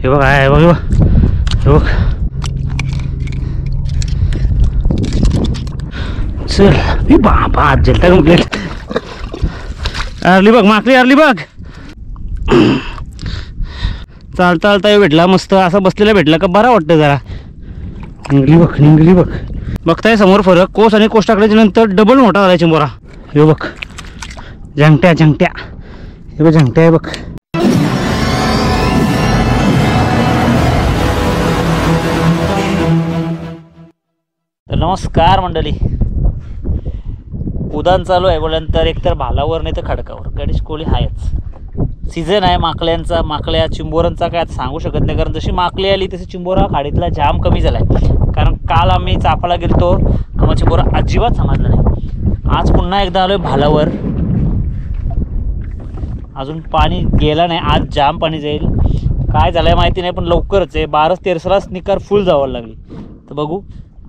हे बघ आहे बघ, हे बघ. चल मी बाबा आज जलता कंप्लीट. अर्ली बघ माकली, अर्ली बघ. चालता चालता भेटला मस्त असा बसलेला भेटला का बरा वाटतं जरा. निघली बघ, निघली बघ. बघताय समोर फरक, कोस आणि कोस टाकल्याच्या नंतर डबल मोठा झाला चिंबोरा. हे बघ जंगट्या जंगट्या, हे बघ जंगट्या आहे बघ. तर नमस्कार मंडळी. उदान चालू आहे बोलल्यानंतर एकतर भालावर नाही तर खडकावर गणेश कोळी आहेच. सीझन आहे माकल्यांचा, माकल्या चिंबोरांचा काय सांगू शकत नाही, कारण जशी माकली आली तशी चिंबोरा खाडीतला जाम कमी झाला आहे. कारण काल आम्ही चाफाला गेलतो तेव्हा चिंबोरा अजिबात समजला नाही. आज पुन्हा एकदा आलो आहे भालावर. अजून पाणी गेला नाही, आज जाम पाणी जाईल. काय झालं आहे माहिती नाही, पण लवकरच आहे. 12-13 निकार फुल जावायला लागली. तर बघू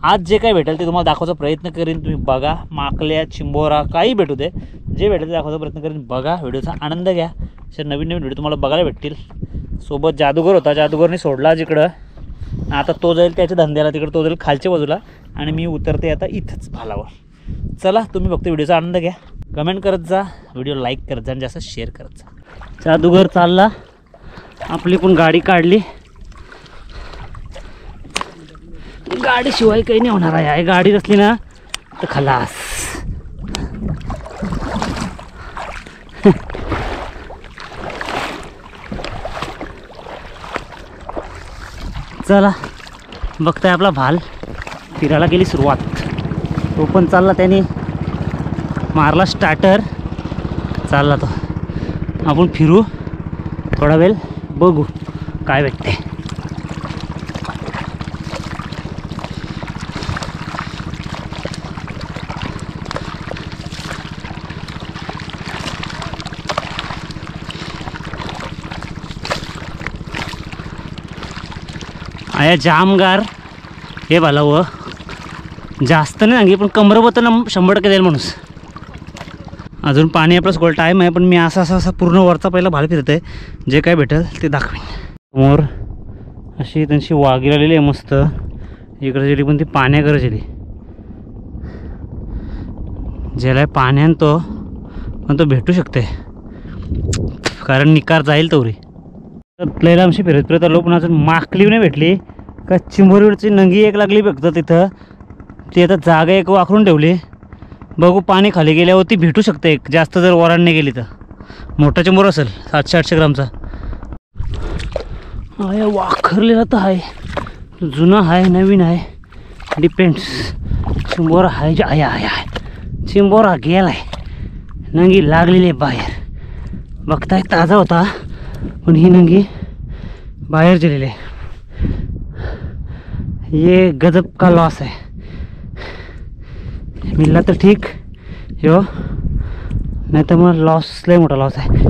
आज जे काही भेटेल ते तुम्हाला दाखवायचा प्रयत्न करीन. तुम्ही बघा, माकल्या चिंबोरा काही भेटू दे, जे भेटेल ते दाखवायचा प्रयत्न करीन. बघा, व्हिडिओचा आनंद घ्या. अशा नवीन नवीन व्हिडिओ तुम्हाला बघायला भेटतील. सोबत जादूगर होता, जादूगरने सोडला जिकडं. आता तो जाईल त्याच्या धंद्याला, तिकडं तो जाईल खालच्या बाजूला आणि मी उतरते आता इथंच भालावर. चला तुम्ही फक्त व्हिडिओचा आनंद घ्या, कमेंट करत जा, व्हिडिओ लाईक करत जा आणि जास्त शेअर करत जा. जादूगर चालला, आपली पण गाडी काढली. गाडीशिवाय काही नाही होणार आहे. गाडी नसली ना तर खलास. चला बघताय आपला भाल फिरायला गेली सुरुवात. तो पण चालला, त्याने मारला स्टार्टर, चालला तो. आपण फिरू थोडा वेळ, बघू काय भेटते. आया जामगार हे भालावं जास्त नाही सांगे, पण कमरबत ना 100% जाईल माणूस. अजून पाणी आपलं सगळं टाईम आहे, पण मी असा पूर्ण वरचा पहिला भाल फिरत आहे. जे काय भेटेल ते दाखवेन. समोर अशी त्यांची वाघी आलेली आहे मस्त. इकडे गेली पण ती पाण्याकडे गेली. ज्याला पाण्यान तो पण तो भेटू शकते, कारण निकार जाईल तवरी. लयला आमची फिरत आलो, पण अजून माकली नाही भेटली. का चिंबोरीवरची नंगी एक लागली फक्त तिथं. ती आता जागा एक वाकरून ठेवली. बघू पाणी खाली गेल्यावर ती भेटू शकते एक, जास्त जर वरांडने गेली तर. मोठा चिंबोर असेल 700-800 ग्रामचा. आया वाखरलेला तर आहे, जुना आहे नवीन आहे डिपेंड्स. चिंबोरा आहे आया आया चिंबोरा गेलाय, नंगी लागलेली आहे बाहेर. बघताय ताजा होता, पण ही नंगी बाहेर गेलेली आहे. ये गजब का लॉस है. मिळला तर ठीक हो, नाही तर मग लॉस लय मोठा लॉस आहे.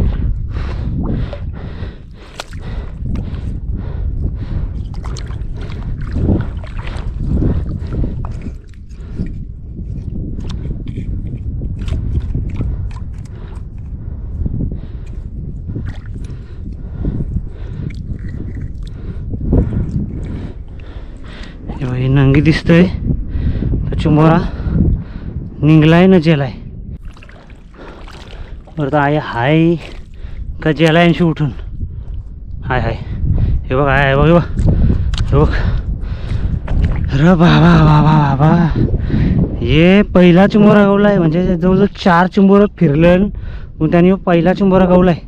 हे नंगी दिसतंय, तर चिंबोरा निघलाय ना जेलाय. बरं तर आहे हाय का जेलाय उठून. हाय हाय हे बघ, आहे बघ, हे बघ. अरे बाबा बाबा बाबा, हे पहिला चिंबोरा गावलाय. म्हणजे जवळजवळ 4 चिंबोरं फिरलं, पण त्याने पहिला चिंबोरा गावलाय.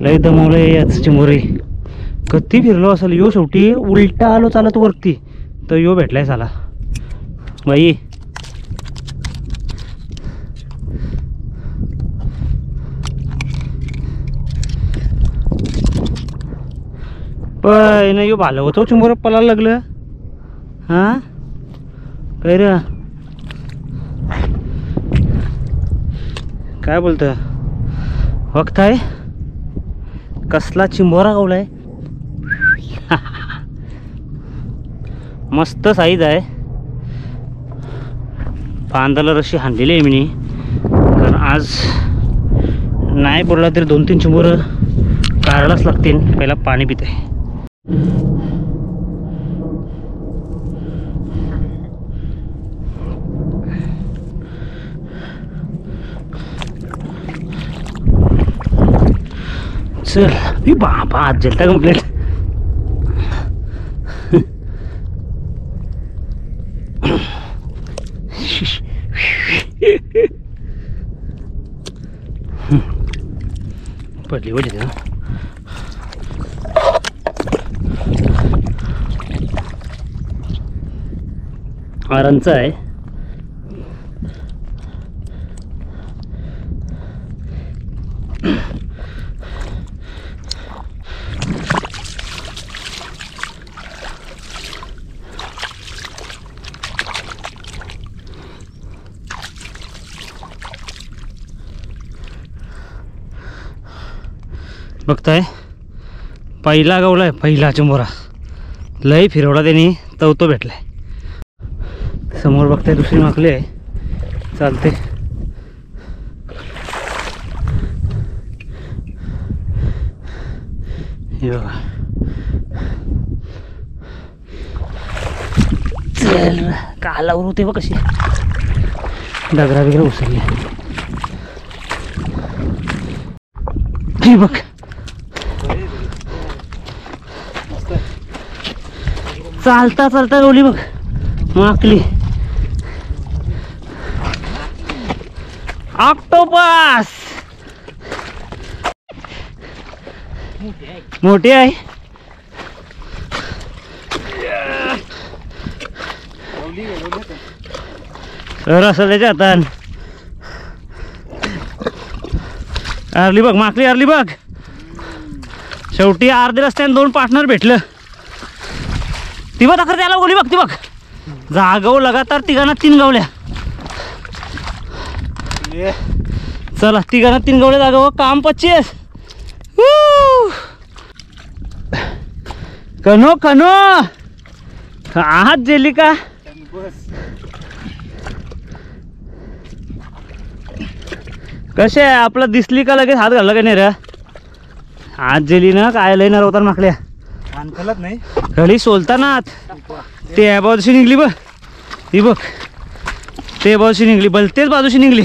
लय दमवलंय याच चिंबोरी. कधी फिरलो असेल यो, शेवटी उलटा आलो चालत वरती, तर यो भेटलाय साला बाई. पण यो भालं होतो चिंबोर पलायला लागलं. हां काय रे, काय बोलतं. बघताय कसला चिंबोरा गावलाय. मस्त साईज आहे. बांधाला रशी हाणलेली आहे मी, कारण आज नाही बोलला तरी 2-3 चिंबोरं काढायलाच लागते. पहिला पाणी पिते. चल बाबा आज जलता कंप्लीट. पडली वडली ना. आरांचा आहे. बघताय पहिला गवला आहे. पहिला चिंबोरा लई फिरवला त्यांनी तवतो भेटलाय. समोर बघताय दुसरी माकली आहे. चालते. हे बघा. चल काला उरते बघ कशी डगरा बिगरा उसरले. हे बघ चालता चालता गवली बघ माकली. ऑक्टोपस मोठी आहे. सर असं त्याच्या हातात. आरली बघ माकली आरली बघ. शेवटी अर्ध्या रस्त्याने 2 पार्टनर भेटलं. ती बघ दाखर त्याला गोली बघ. ती बघ जागव लगातार तिघांना 3 गावल्या. चला तिघांना 3 गावल्या जागव. काम 25. कनो कनो आहात जेली का. कसे आहे आपलं दिसली का लगेच हात घालला का नाही रे. आज जेली ना काय लय नर होता माकल्या. नाही खळी सोलताना ते बाजूशी निघली बघ. ही बघ ते बाजूशी निघली बलतेच बाजूशी निघली.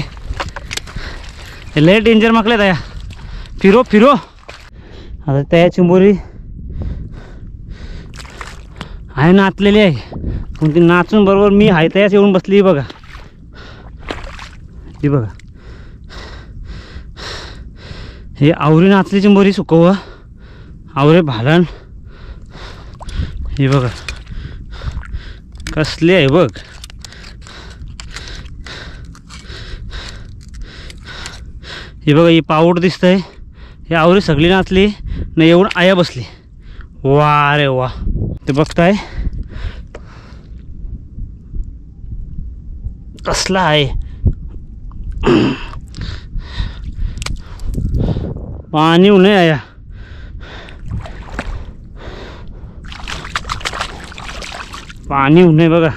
लय डेंजर माकल्या तया. फिरो फिरो. आता त्या चिंबोरी आहे नाचलेली आहे. पण ती नाचून बरोबर मी आहे त्याच येऊन बसली बघा. ही बघा हे आवरी नाचली चिंबोरी सुकव आवरे भालन. हे बघा कसली आहे बघ. हे बघा ही पाऊट दिसतंय. हे आवरी सगळी नाचली न येऊन आया बसली. वा रे वा. ते बघताय कसला आहे. पाणी उन्हे आया. पाणी उन्हे बघा.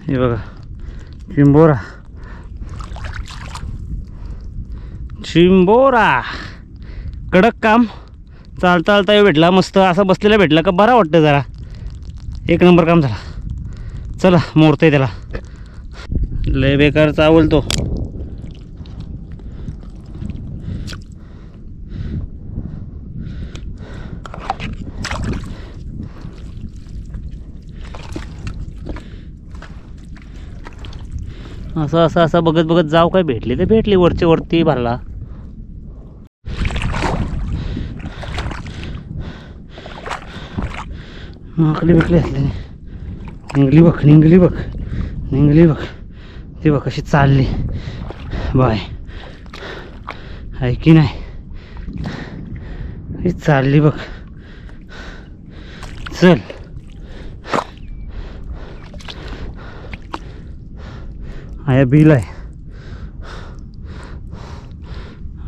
हे बघा चिंबोरा चिंबोरा. कडक काम. चालता चालता भेटला मस्त असा बसलेला भेटला का बरा वाटतं जरा. एक नंबर काम झाला. चला मोडतंय त्याला. लय बेकार चावलतो. असं असं असं बघत बघत जाव काय भेटली ते भेटली. वरच्या वरती भरला. माकली बिकली असली निघली बघ. निघली बघ निघली बघ. ती बघ कशी चालली बाय आहे की नाही. ही चालली बघ. चल आया बिल आहे.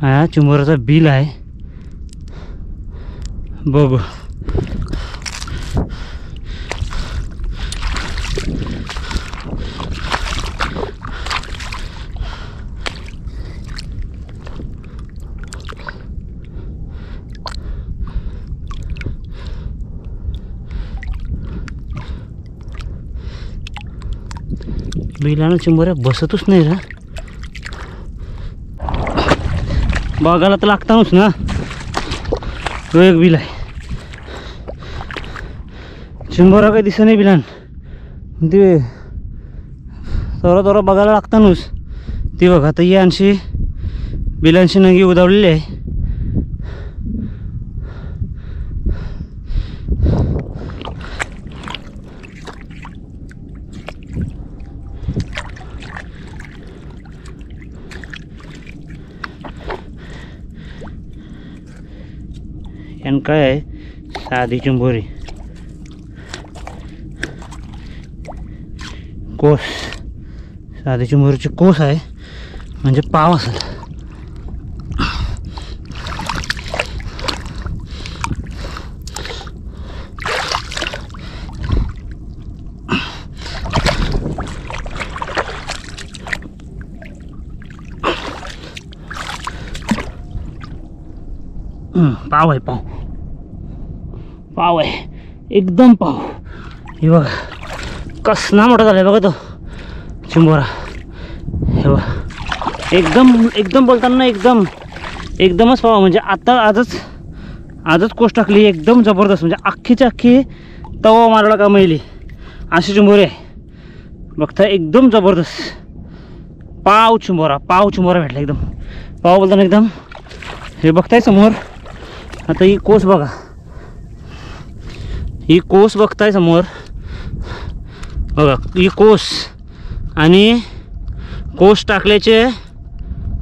आया चिंबोराचा बिल आहे बघ. बिलानं चिंबोऱ्या बसतच नाही रे. बघायला तर लागताच ना. तो एक बिल आहे. चिंबोरा काही दिसत नाही बिलान. ते थोडं बघायला लागतानच. ती बघा आता ही आणशी बिलांशी नंगी उदावलेली आहे. आणि काय आहे साधी चिंबोरी कोस. साधी चिंबोरीची कोस आहे म्हणजे पाव असेल. पाव आहे. पाव आहे एकदम पाव. हे बघा कसला मोठा झाला आहे बघा तो चिंबोरा. हे बघा एकदम बोलताना एकदमच पाव. म्हणजे आजच कोस्ट टाकली एकदम जबरदस्त. म्हणजे अख्खी तवा मारला का मैली अशी चिंबोरी आहे. बघता एकदम जबरदस्त पाव चिंबोरा भेटला. एकदम पाव बोलताना एकदम. हे बघताय समोर. आता ही कोस बघा. ही कोस बघताय समोर बघा. ही कोस आणि कोस टाकल्याचे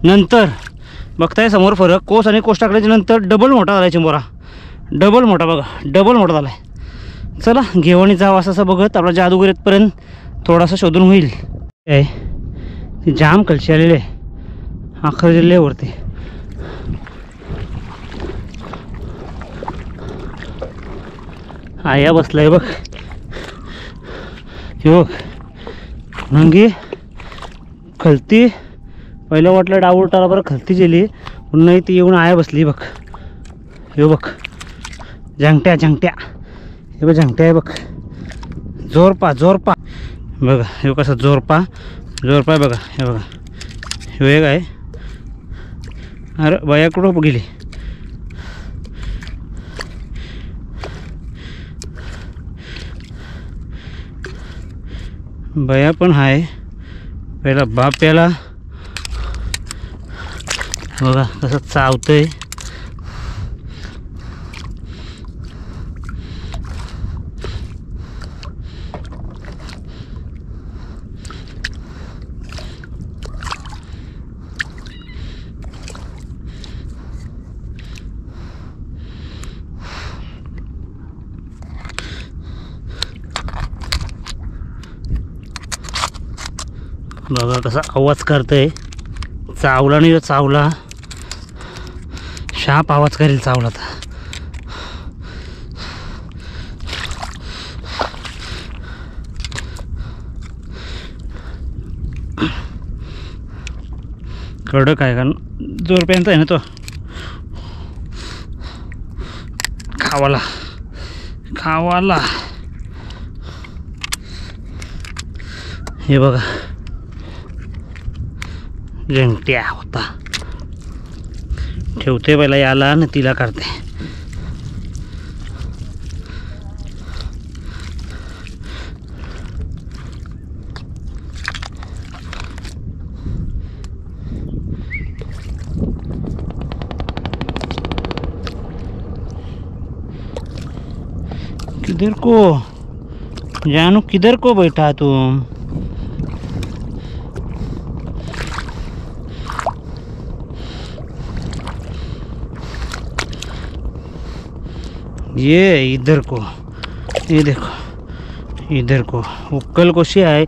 नंतर बघताय समोर फरक. कोस आणि कोस टाकल्याच्या नंतर डबल मोठा झाला आहे चिंबोरा. डबल मोठा बघा. डबल मोठा झाला आहे. चला घेऊन जावं असं बघत आपला जादूगिरीतपर्यंत थोडासा शोधून होईल. काय ती जाम कलशी आलेली आहे अख्खा जिल्ह्यावरती. आया बसलाय बघ. हे बघ नंगी खलती. पहिलं वाटलं डावटाला बरं खलती गेली पण नाही. ती येऊन आया बसली बघ. हे बघ जंगट्या. हे बघ जंगट्या आहे बघ. जोरपा बघा. हे कसं जोरपा आहे बघा. हे बघा हे एक आहे. अरे बाया कुठं गेली. बया पण आहे. पहिला बाप प्याला बघा कसं चावतंय. बघा कसा आवाज करतोय. चावला नाही चावला. शाप आवाज करेल चावला तर. कडक आहे कारण जोरपर्यंत आहे ना तो. खावाला हे बघा जंगट्या होता. ठेवते पहिला याला आणि तिला काढते. किधर को जानू किधर को बैठा तुम. ये इधर को. ये देखो इधर को. उक्कल कशी आहे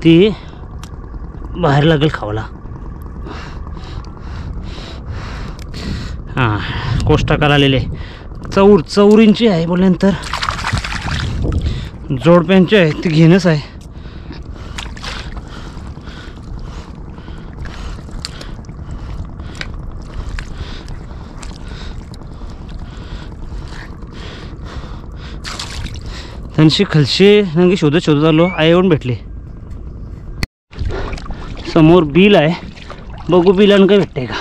ती बाहेर लागेल खावाला. हां कोष्टाकाला आलेले. चौरींची आहे बोलल्यानंतर जोडप्यांची आहे ती घेणंच आहे. त्यांची खलशी नंगी शोधत आलो. आई येऊन भेटली. समोर बिल आहे, बघू बिलानं काय भेटतंय का.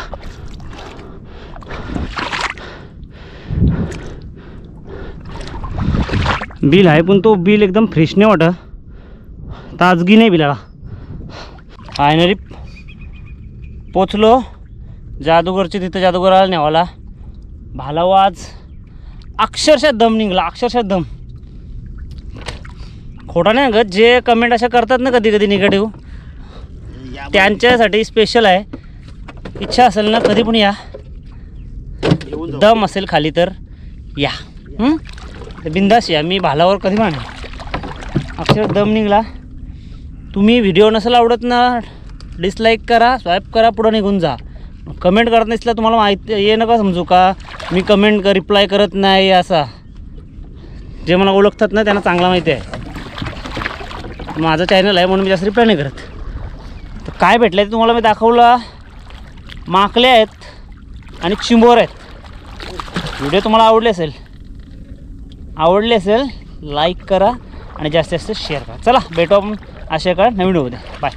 बिल आहे पण तो बिल एकदम फ्रेश नाही वाटत, ताजगी नाही बिलाला. फायनली पोचलो जादूगरची तिथं. जादूगराला न्यावाला भालाव आज अक्षरशः दम निघला, अक्षरशः दम. खोटा नाही ग, जे कमेंट अशा करतात ना कधी कधी निगेटिव्ह, त्यांच्यासाठी स्पेशल आहे. इच्छा असेल ना कधी पण या, दम असेल खाली तर या, बिंदास या. मी भालावर कधी माने, अक्षर दम निघला. तुम्ही व्हिडिओ नसेल आवडत ना, डिसलाईक करा, स्वाईप करा, पुढं निघून जा. कमेंट करत नसला तुम्हाला माहिती ये नका समजू का मी कमेंट रिप्लाय करत नाही. असा जे मला ओळखतात ना त्यांना चांगला माहिती आहे, माझं चॅनल आहे म्हणून मी जास्त रिप्लाय नाही करत. तर काय भेटलं आहे ते तुम्हाला मी दाखवलं. माकले आहेत आणि चिंबोर आहेत. व्हिडिओ तुम्हाला आवडले असेल लाईक करा आणि जास्तीत जास्त शेअर करा. चला भेटू आपण अशा एका नवीन व्हिडिओमध्ये. बाय.